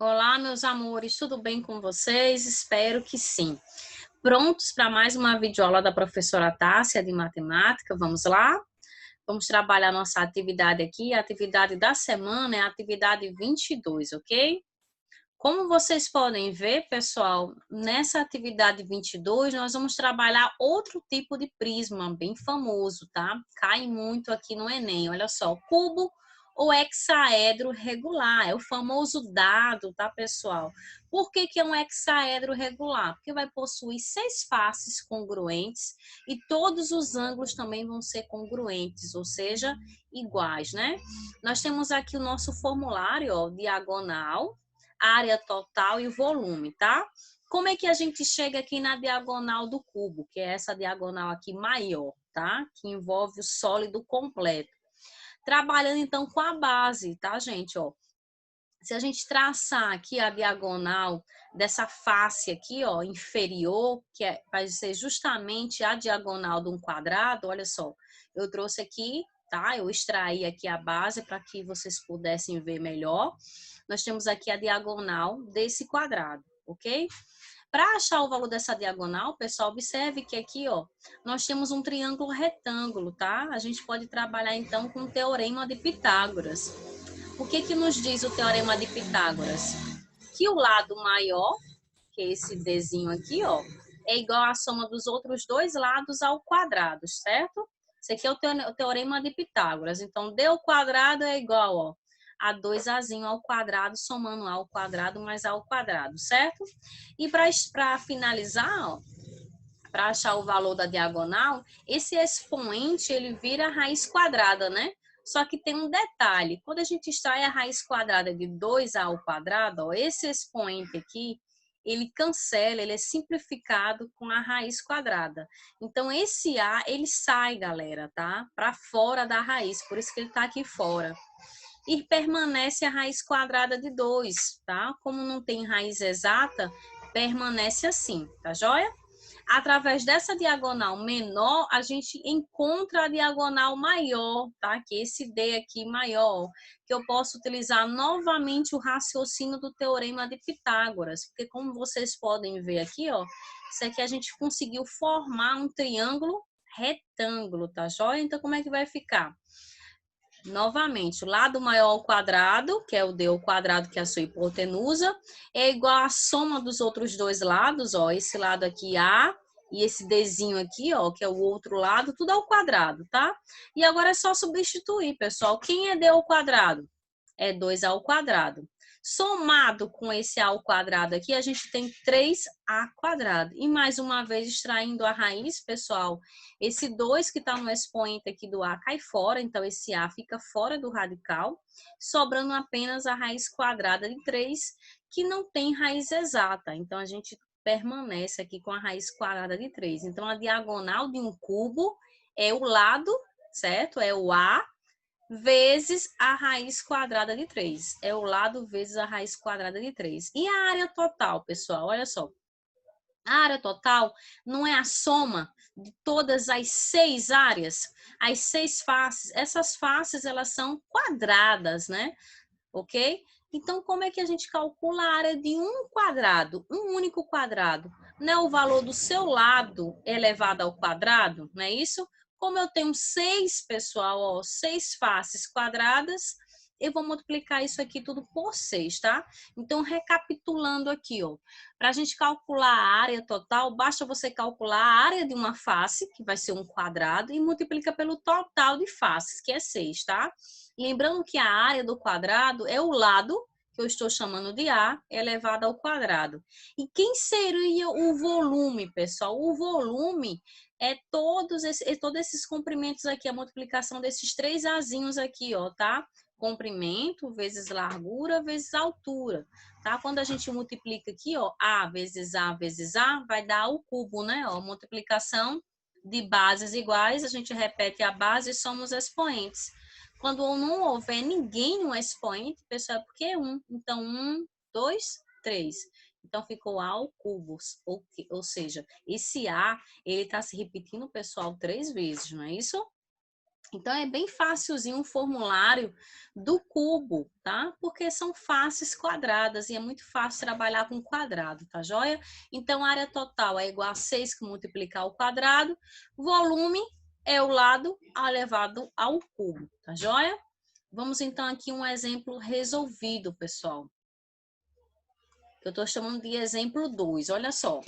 Olá, meus amores, tudo bem com vocês? Espero que sim. Prontos para mais uma videoaula da professora Tássia de matemática? Vamos lá? Vamos trabalhar nossa atividade aqui. A atividade da semana é a atividade 22, ok? Como vocês podem ver, pessoal, nessa atividade 22, nós vamos trabalhar outro tipo de prisma bem famoso, tá? Cai muito aqui no Enem. Olha só, cubo ou hexaedro regular, é o famoso dado, tá, pessoal? Por que que é um hexaedro regular? Porque vai possuir 6 faces congruentes e todos os ângulos também vão ser congruentes, ou seja, iguais, né? Nós temos aqui o nosso formulário, ó, diagonal, área total e volume, tá? Como é que a gente chega aqui na diagonal do cubo, que é essa diagonal aqui maior, tá? Que envolve o sólido completo. Trabalhando então com a base, tá, gente? Ó, se a gente traçar aqui a diagonal dessa face aqui, ó, inferior, que vai ser justamente a diagonal de um quadrado, olha só, eu trouxe aqui, tá? Eu extraí aqui a base para que vocês pudessem ver melhor. Nós temos aqui a diagonal desse quadrado, ok? Para achar o valor dessa diagonal, pessoal, observe que aqui, ó, nós temos um triângulo retângulo, tá? A gente pode trabalhar então com o teorema de Pitágoras. O que que nos diz o teorema de Pitágoras? Que o lado maior, que é esse Dzinho aqui, ó, é igual à soma dos outros dois lados ao quadrado, certo? Esse aqui é o teorema de Pitágoras. Então, D ao quadrado é igual, ó, a 2azinho ao quadrado, somando A ao quadrado mais A ao quadrado, certo? E para finalizar, ó, para achar o valor da diagonal, esse expoente ele vira a raiz quadrada, né? Só que tem um detalhe, quando a gente extrai a raiz quadrada de 2a ao quadrado, ó, esse expoente aqui, ele cancela, ele é simplificado com a raiz quadrada. Então, esse a, ele sai, galera, tá? Para fora da raiz, por isso que ele está aqui fora. E permanece a raiz quadrada de 2, tá? Como não tem raiz exata, permanece assim, tá joia? Através dessa diagonal menor, a gente encontra a diagonal maior, tá? Que é esse D aqui maior, que eu posso utilizar novamente o raciocínio do teorema de Pitágoras, porque como vocês podem ver aqui, ó, isso aqui a gente conseguiu formar um triângulo retângulo, tá joia? Então, como é que vai ficar? Novamente, o lado maior ao quadrado, que é o D ao quadrado, que é a sua hipotenusa, é igual à soma dos outros dois lados, ó, esse lado aqui A e esse Dzinho aqui, ó, que é o outro lado, tudo ao quadrado, tá? E agora é só substituir, pessoal. Quem é D ao quadrado? É 2a ao quadrado. Somado com esse a ao quadrado aqui, a gente tem 3a quadrado. E mais uma vez, extraindo a raiz, pessoal, esse 2 que está no expoente aqui do a cai fora, então esse a fica fora do radical, sobrando apenas a raiz quadrada de 3, que não tem raiz exata. Então, a gente permanece aqui com a raiz quadrada de 3. Então, a diagonal de um cubo é o lado, certo? É o a vezes a raiz quadrada de 3. É o lado vezes a raiz quadrada de 3. E a área total, pessoal? Olha só. A área total não é a soma de todas as 6 áreas, as 6 faces. Essas faces, elas são quadradas, né? Ok? Então, como é que a gente calcula a área de um quadrado? Um único quadrado. Não é o valor do seu lado elevado ao quadrado? Não é isso? Como eu tenho 6, pessoal, ó, 6 faces quadradas, eu vou multiplicar isso aqui tudo por 6, tá? Então, recapitulando aqui, ó, para a gente calcular a área total, basta você calcular a área de uma face, que vai ser um quadrado, e multiplica pelo total de faces, que é 6, tá? Lembrando que a área do quadrado é o lado, que eu estou chamando de A, elevado ao quadrado. E quem seria o volume, pessoal? O volume é todos esses comprimentos aqui, a multiplicação desses 3 azinhos aqui, ó, tá? Comprimento vezes largura vezes altura, tá? Quando a gente multiplica aqui, ó, A vezes A vezes A, vai dar o cubo, né? Ó, multiplicação de bases iguais, a gente repete a base e somos expoentes. Quando não houver ninguém no expoente, pessoal, é porque é 1. Então, 1, 2, 3. Então, ficou A ao cubo. Ou seja, esse A, ele está se repetindo, pessoal, 3 vezes, não é isso? Então, é bem fácilzinho um formulário do cubo, tá? Porque são faces quadradas e é muito fácil trabalhar com quadrado, tá joia? Então, a área total é igual a 6 que multiplicar o quadrado, volume é o lado elevado ao cubo, tá joia? Vamos então aqui um exemplo resolvido, pessoal. Eu estou chamando de exemplo 2, olha só.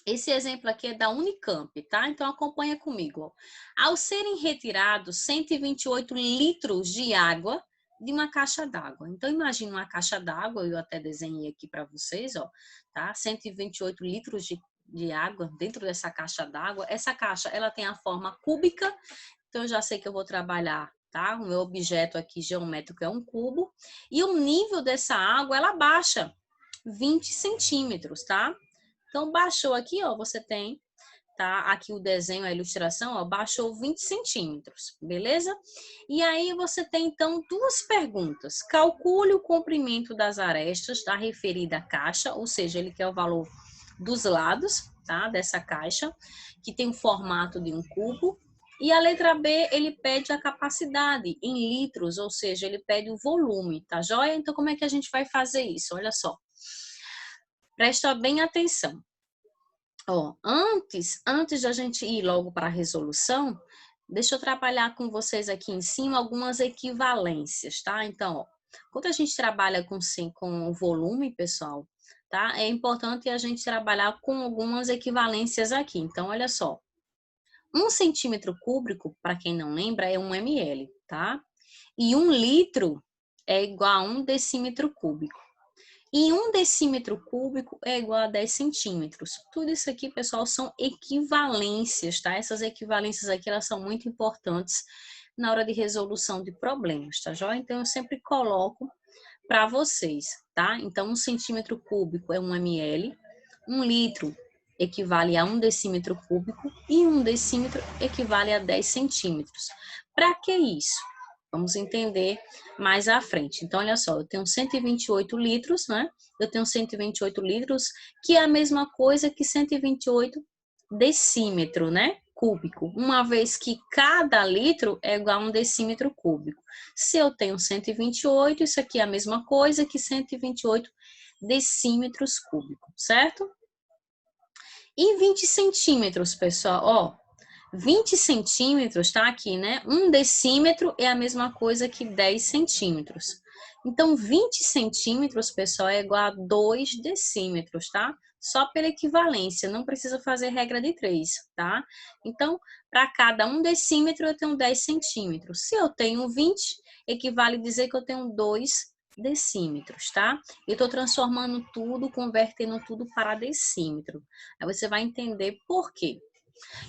Esse exemplo aqui é da Unicamp, tá? Então acompanha comigo. Ó. Ao serem retirados 128 litros de água de uma caixa d'água. Então imagine uma caixa d'água, eu até desenhei aqui para vocês, ó, tá? 128 litros de água dentro dessa caixa d'água. Essa caixa, ela tem a forma cúbica, então eu já sei que eu vou trabalhar, tá? O meu objeto aqui geométrico é um cubo. E o nível dessa água, ela baixa 20 centímetros, tá? Então, baixou aqui, ó, você tem, tá? Aqui o desenho, a ilustração, ó, baixou 20 centímetros, beleza? E aí você tem, então, duas perguntas. Calcule o comprimento das arestas da referida caixa, ou seja, ele quer o valor dos lados, tá? Dessa caixa, que tem o formato de um cubo. E a letra B, ele pede a capacidade em litros, ou seja, ele pede o volume, tá joia? Então, como é que a gente vai fazer isso? Olha só. Presta bem atenção. Ó, antes de a gente ir logo para a resolução, deixa eu trabalhar com vocês aqui em cima algumas equivalências, tá? Então, ó, quando a gente trabalha com o volume, pessoal, tá? É importante a gente trabalhar com algumas equivalências aqui. Então, olha só. 1 centímetro cúbico, para quem não lembra, é 1 ml, tá? E 1 litro é igual a 1 decímetro cúbico. E 1 decímetro cúbico é igual a 10 centímetros. Tudo isso aqui, pessoal, são equivalências, tá? Essas equivalências aqui, elas são muito importantes na hora de resolução de problemas, tá joia? Então, eu sempre coloco para vocês, tá? Então, 1 centímetro cúbico é 1 ml, 1 litro equivale a 1 decímetro cúbico e 1 decímetro equivale a 10 centímetros. Para que isso? Vamos entender mais à frente. Então, olha só, eu tenho 128 litros, né? Eu tenho 128 litros, que é a mesma coisa que 128 decímetro, né? Cúbico, uma vez que cada litro é igual a 1 decímetro cúbico. Se eu tenho 128, isso aqui é a mesma coisa que 128 decímetros cúbicos, certo? E 20 centímetros, pessoal, ó, 20 centímetros, tá aqui, né? 1 decímetro é a mesma coisa que 10 centímetros. Então, 20 centímetros, pessoal, é igual a 2 decímetros, tá? Só pela equivalência, não precisa fazer regra de 3, tá? Então, para cada 1 decímetro, eu tenho 10 centímetros. Se eu tenho 20, equivale a dizer que eu tenho 2 decímetros, tá? Eu estou transformando tudo, convertendo tudo para decímetro. Aí você vai entender por quê.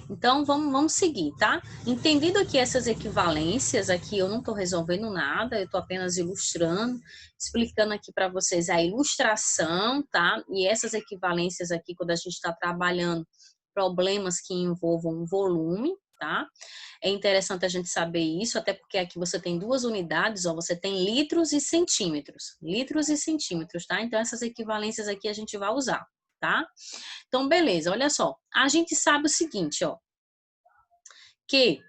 Então, vamos seguir, tá? Entendido aqui essas equivalências, aqui eu não estou resolvendo nada, eu estou apenas ilustrando, explicando aqui para vocês a ilustração, tá? E essas equivalências aqui, quando a gente está trabalhando problemas que envolvam volume, tá? É interessante a gente saber isso, até porque aqui você tem duas unidades, ó, você tem litros e centímetros, tá? Então, essas equivalências aqui a gente vai usar, tá? Então, beleza, olha só. A gente sabe o seguinte, ó, que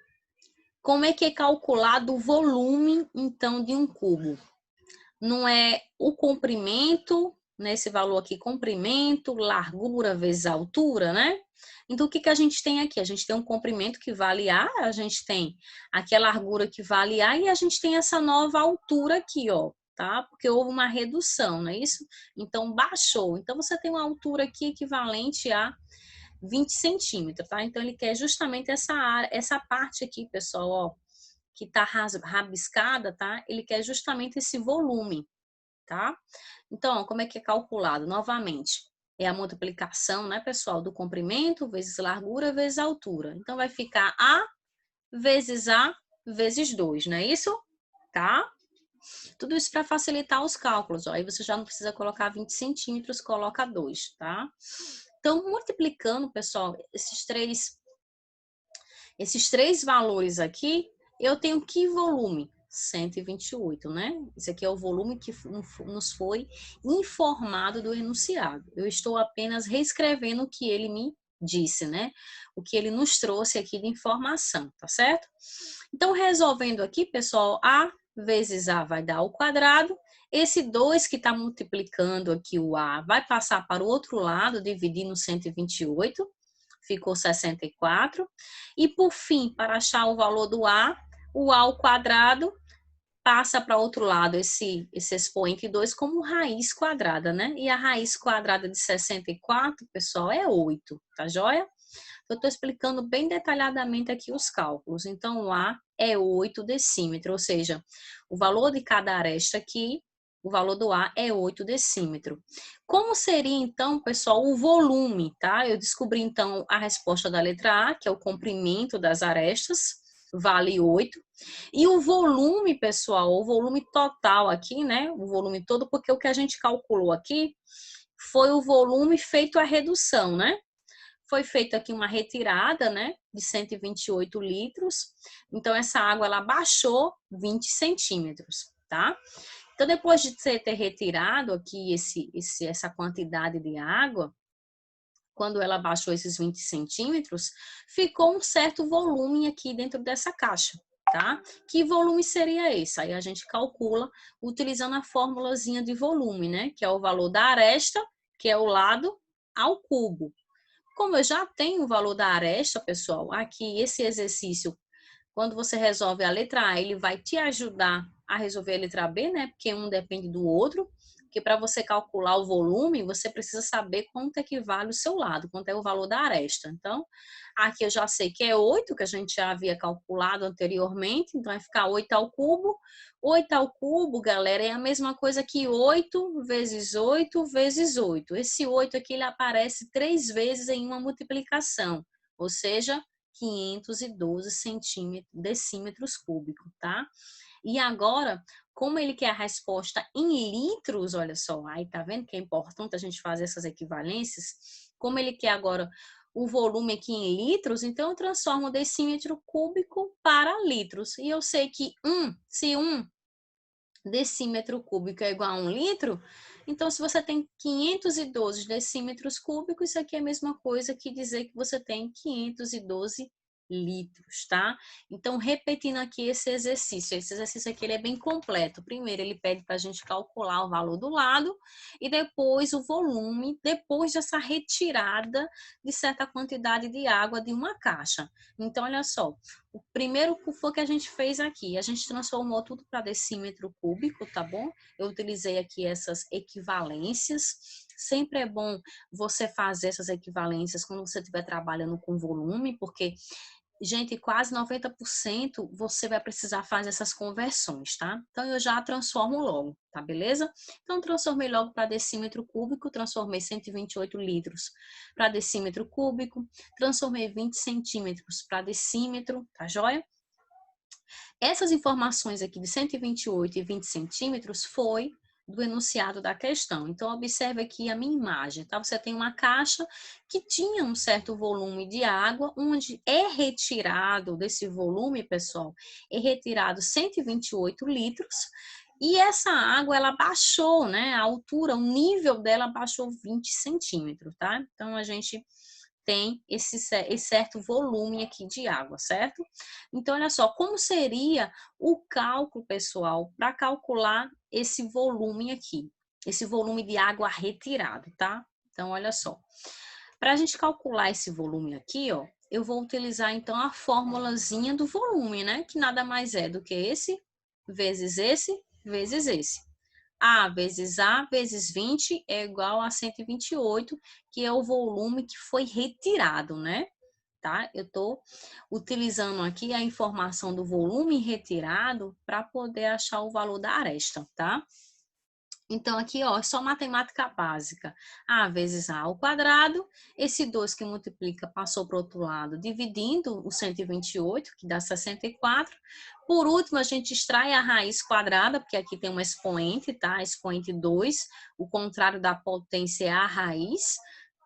como é que é calculado o volume, então, de um cubo? Não é o comprimento, né? Esse valor aqui, comprimento, largura vezes altura, né? Então, o que que a gente tem aqui? A gente tem um comprimento que vale A, a gente tem aqui a largura que vale A e a gente tem essa nova altura aqui, ó, tá? Porque houve uma redução, não é isso? Então, baixou. Então, você tem uma altura aqui equivalente a 20 centímetros, tá? Então, ele quer justamente essa área, essa parte aqui, pessoal, ó, que tá rabiscada, tá? Ele quer justamente esse volume, tá? Então, como é que é calculado? Novamente, é a multiplicação, né, pessoal, do comprimento vezes largura vezes altura. Então, vai ficar A vezes 2, não é isso? Tá? Tudo isso para facilitar os cálculos, ó. Aí você já não precisa colocar 20 centímetros, coloca 2, tá? Então, multiplicando, pessoal, esses três valores aqui, eu tenho que volume? 128, né? Esse aqui é o volume que nos foi informado do enunciado. Eu estou apenas reescrevendo o que ele me disse, né? O que ele nos trouxe aqui de informação, tá certo? Então, resolvendo aqui, pessoal, A vezes A vai dar ao quadrado. Esse 2 que está multiplicando aqui o A vai passar para o outro lado, dividir no 128, ficou 64. E, por fim, para achar o valor do A, o A ao quadrado passa para outro lado esse expoente 2 como raiz quadrada, né? E a raiz quadrada de 64, pessoal, é 8, tá joia? Eu estou explicando bem detalhadamente aqui os cálculos. Então, o A é 8 decímetros, ou seja, o valor de cada aresta aqui, o valor do A é 8 decímetros. Como seria, então, pessoal, o volume, tá? Eu descobri, então, a resposta da letra A, que é o comprimento das arestas, vale 8. E o volume, pessoal, o volume total aqui, né? O volume todo, porque o que a gente calculou aqui foi o volume feito a redução, né? Foi feita aqui uma retirada, né, de 128 litros. Então, essa água, ela baixou 20 centímetros, tá? Então, depois de você ter retirado aqui essa quantidade de água, quando ela baixou esses 20 centímetros, ficou um certo volume aqui dentro dessa caixa, tá? Que volume seria esse? Aí a gente calcula utilizando a formulazinha de volume, né? Que é o valor da aresta, que é o lado ao cubo. Como eu já tenho o valor da aresta, pessoal, aqui esse exercício, quando você resolve a letra A, ele vai te ajudar a resolver a letra B, né? Porque um depende do outro. Porque para você calcular o volume, você precisa saber quanto equivale o seu lado, quanto é o valor da aresta. Então, aqui eu já sei que é 8, que a gente já havia calculado anteriormente, então vai ficar 8 ao cubo. 8 ao cubo, galera, é a mesma coisa que 8 vezes 8 vezes 8. Esse 8 aqui, ele aparece 3 vezes em uma multiplicação, ou seja, 512 decímetros cúbicos, tá? E agora, como ele quer a resposta em litros, olha só, aí tá vendo que é importante a gente fazer essas equivalências? Como ele quer agora o volume aqui em litros, então eu transformo o decímetro cúbico para litros. E eu sei que se 1 decímetro cúbico é igual a 1 litro, então se você tem 512 decímetros cúbicos, isso aqui é a mesma coisa que dizer que você tem 512 litros, tá? Então, repetindo aqui esse exercício aqui ele é bem completo. Primeiro, ele pede para a gente calcular o valor do lado e depois o volume, depois dessa retirada de certa quantidade de água de uma caixa. Então, olha só, o primeiro foi que a gente fez aqui, a gente transformou tudo para decímetro cúbico, tá bom? Eu utilizei aqui essas equivalências. Sempre é bom você fazer essas equivalências quando você estiver trabalhando com volume, porque gente, quase 90% você vai precisar fazer essas conversões, tá? Então, eu já transformo logo, tá beleza? Então, transformei logo para decímetro cúbico, transformei 128 litros para decímetro cúbico, transformei 20 centímetros para decímetro, tá joia? Essas informações aqui de 128 e 20 centímetros foi do enunciado da questão. Então, observe aqui a minha imagem, tá? Você tem uma caixa que tinha um certo volume de água, onde é retirado desse volume, pessoal, é retirado 128 litros, e essa água, ela baixou, né? A altura, o nível dela baixou 20 centímetros, tá? Então, a gente tem esse certo volume aqui de água, certo? Então, olha só, como seria o cálculo, pessoal, para calcular esse volume aqui, esse volume de água retirado, tá? Então, olha só, para a gente calcular esse volume aqui, ó, eu vou utilizar, então, a formulazinha do volume, né? Que nada mais é do que esse, vezes esse, vezes esse. A vezes 20 é igual a 128, que é o volume que foi retirado, né? Tá? Eu estou utilizando aqui a informação do volume retirado para poder achar o valor da aresta, tá? Então, aqui, ó, só matemática básica. A vezes A ao quadrado, esse 2 que multiplica passou para o outro lado, dividindo o 128, que dá 64. Por último, a gente extrai a raiz quadrada, porque aqui tem um expoente, tá? Expoente 2, o contrário da potência é a raiz.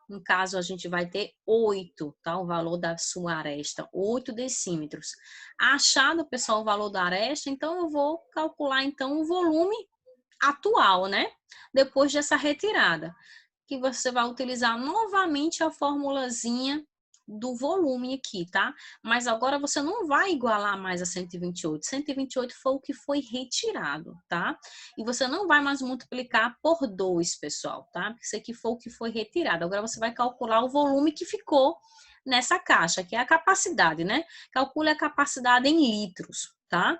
No caso, a gente vai ter 8, tá? O valor da sua aresta, 8 decímetros. Achado, pessoal, o valor da aresta, então eu vou calcular, então, o volume atual, né? Depois dessa retirada, que você vai utilizar novamente a formulazinha do volume aqui, tá? Mas agora você não vai igualar mais a 128. 128 foi o que foi retirado, tá? E você não vai mais multiplicar por 2, pessoal, tá? Isso aqui foi o que foi retirado. Agora você vai calcular o volume que ficou nessa caixa, que é a capacidade, né? Calcule a capacidade em litros, tá?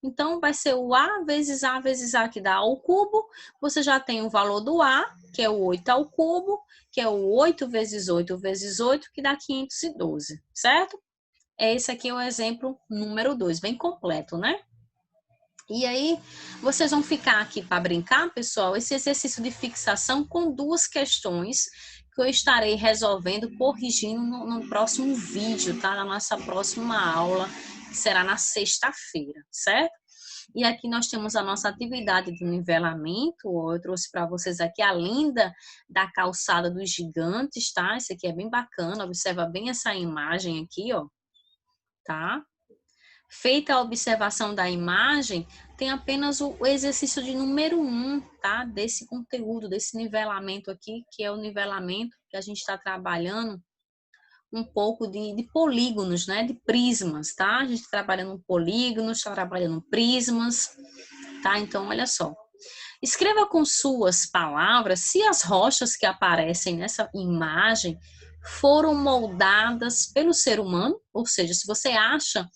Então, vai ser o A vezes A, que dá A ao cubo. Você já tem o valor do A, que é o 8 ao cubo, que é o 8 vezes 8 vezes 8, que dá 512, certo? Esse aqui é o exemplo número 2, bem completo, né? E aí, vocês vão ficar aqui para brincar, pessoal, esse exercício de fixação com 2 questões que eu estarei resolvendo, corrigindo no próximo vídeo, tá? Na nossa próxima aula, que será na sexta-feira, certo? E aqui nós temos a nossa atividade de nivelamento. Eu trouxe para vocês aqui a linda da calçada dos gigantes, tá? Isso aqui é bem bacana, observa bem essa imagem aqui, ó, tá? Feita a observação da imagem, tem apenas o exercício de número 1, tá? Desse conteúdo, desse nivelamento aqui, que é o nivelamento que a gente está trabalhando um pouco de polígonos, né? De prismas, tá? A gente está trabalhando polígonos, está trabalhando prismas, tá? Então, olha só. Escreva com suas palavras se as rochas que aparecem nessa imagem foram moldadas pelo ser humano, ou seja, se você acha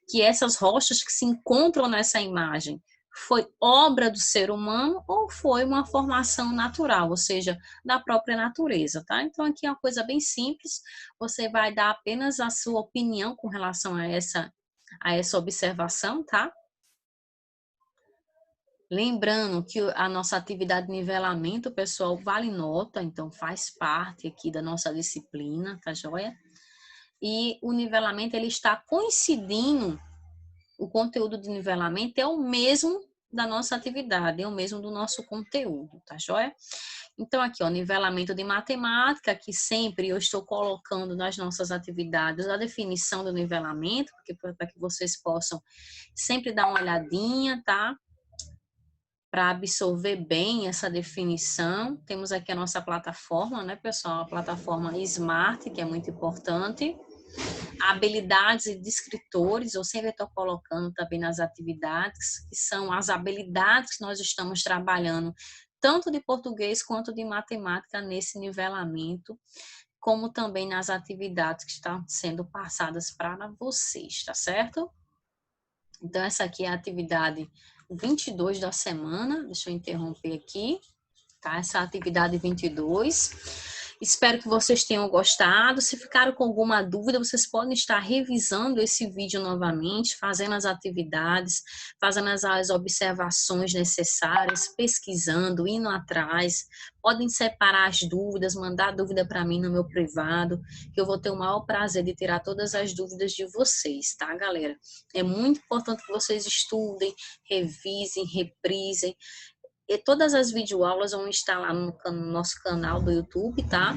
que essas rochas que se encontram nessa imagem foi obra do ser humano ou foi uma formação natural, ou seja, da própria natureza, tá? Então aqui é uma coisa bem simples, você vai dar apenas a sua opinião com relação a essa observação, tá? Lembrando que a nossa atividade de nivelamento, pessoal, vale nota, então faz parte aqui da nossa disciplina, tá joia? E o nivelamento, ele está coincidindo, o conteúdo de nivelamento é o mesmo da nossa atividade, é o mesmo do nosso conteúdo, tá joia? Então aqui, ó, nivelamento de matemática, que sempre eu estou colocando nas nossas atividades a definição do nivelamento, para que vocês possam sempre dar uma olhadinha, tá? Para absorver bem essa definição. Temos aqui a nossa plataforma, né, pessoal? A plataforma Smart, que é muito importante. Habilidades e descritores, eu sempre estou colocando também nas atividades, que são as habilidades que nós estamos trabalhando, tanto de português quanto de matemática nesse nivelamento, como também nas atividades que estão sendo passadas para vocês, tá certo? Então, essa aqui é a atividade 22 da semana. Deixa eu interromper aqui, tá? Essa é a atividade 22. Espero que vocês tenham gostado. Se ficaram com alguma dúvida, vocês podem estar revisando esse vídeo novamente, fazendo as atividades, fazendo as observações necessárias, pesquisando, indo atrás. Podem separar as dúvidas, mandar dúvida para mim no meu privado, que eu vou ter o maior prazer de tirar todas as dúvidas de vocês, tá, galera? É muito importante que vocês estudem, revisem, reprisem. E todas as videoaulas vão estar lá no nosso canal do YouTube, tá?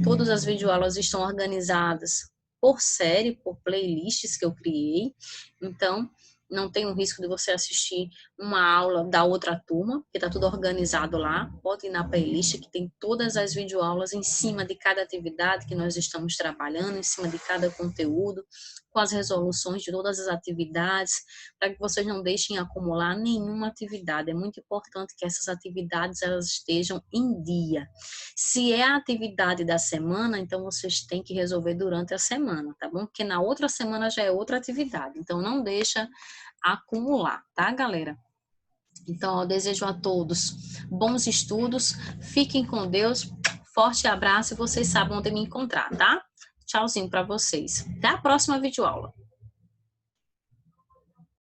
Todas as videoaulas estão organizadas por série, por playlists que eu criei. Então, não tem o risco de você assistir uma aula da outra turma, porque tá tudo organizado lá. Pode ir na playlist que tem todas as videoaulas em cima de cada atividade que nós estamos trabalhando, em cima de cada conteúdo, com as resoluções de todas as atividades, para que vocês não deixem acumular nenhuma atividade. É muito importante que essas atividades elas estejam em dia. Se é a atividade da semana, então vocês têm que resolver durante a semana, tá bom? Porque na outra semana já é outra atividade. Então não deixa acumular, tá, galera? Então, eu desejo a todos bons estudos, fiquem com Deus, forte abraço e vocês sabem onde me encontrar, tá? Tchauzinho para vocês. Até a próxima videoaula.